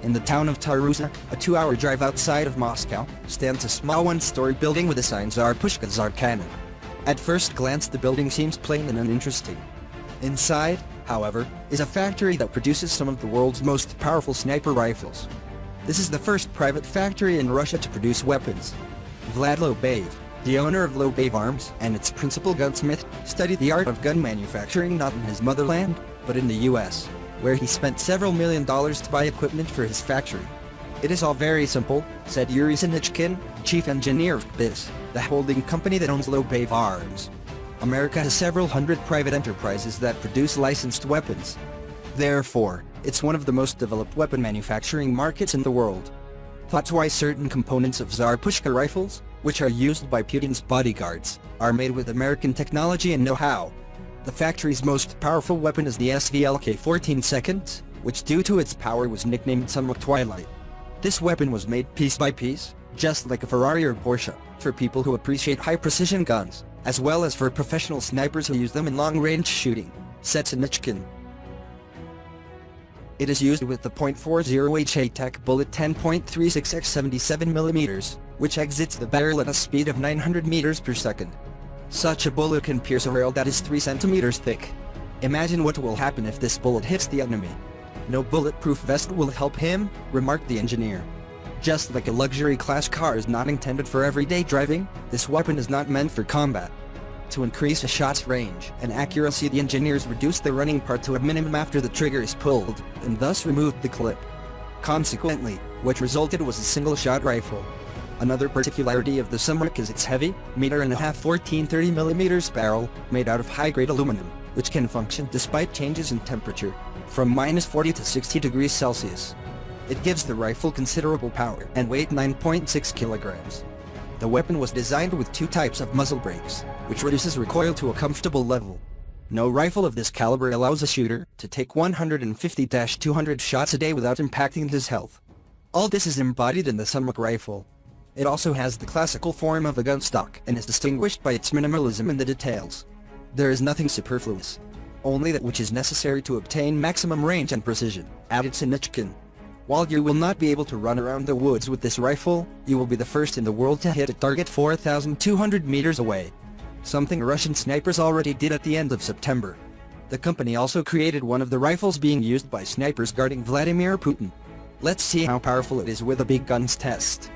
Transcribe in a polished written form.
In the town of Rusia, a 2-hour drive outside of Moscow, stands a small one-story building with the sign Tsar Pushka Tsar Cannon. At first glance the building seems plain and uninteresting. Inside, however, is a factory that produces some of the world's most powerful sniper rifles. This is the first private factory in Russia to produce weapons. Vlad Lobayev, the owner of Lobayev Arms and its principal gunsmith, studied the art of gun manufacturing not in his motherland, but in the US, where he spent several $1 million to buy equipment for his factory. "It is all very simple," said Yuri Sinichkin, chief engineer of BIS, the holding company that owns Lobayev Arms. America has several hundred private enterprises that produce licensed weapons. Therefore, it's one of the most developed weapon manufacturing markets in the world. That's why certain components of Tsar Pushka rifles, which are used by Putin's bodyguards, are made with American technology and know-how. The factory's most powerful weapon is the SVLK-14 Seconds, which due to its power was nicknamed Summer Twilight. This weapon was made piece by piece, just like a Ferrari or Porsche, for people who appreciate high-precision guns, as well as for professional snipers who use them in long-range shooting, said Sinichkin. It is used with the .40 HA-Tech bullet 10.36 x 77mm, which exits the barrel at a speed of 900 meters per second. Such a bullet can pierce a rail that is 3 centimeters thick. Imagine what will happen if this bullet hits the enemy. No bulletproof vest will help him, remarked the engineer. Just like a luxury class car is not intended for everyday driving, this weapon is not meant for combat. To increase a shot's range and accuracy, the engineers reduced the running part to a minimum after the trigger is pulled, and thus removed the clip. Consequently, what resulted was a single-shot rifle. Another particularity of the Sumrak is its heavy, 1.5 1430mm barrel, made out of high-grade aluminum, which can function despite changes in temperature, from -40 to 60 degrees Celsius. It gives the rifle considerable power and weight 9.6 kilograms. The weapon was designed with 2 types of muzzle brakes, which reduces recoil to a comfortable level. No rifle of this caliber allows a shooter to take 150-200 shots a day without impacting his health. All this is embodied in the Sumrak rifle. It also has the classical form of a gun stock and is distinguished by its minimalism in the details. There is nothing superfluous, only that which is necessary to obtain maximum range and precision, added Sinichkin. While you will not be able to run around the woods with this rifle, you will be the first in the world to hit a target 4,200 meters away. Something Russian snipers already did at the end of September. The company also created one of the rifles being used by snipers guarding Vladimir Putin. Let's see how powerful it is with a big guns test.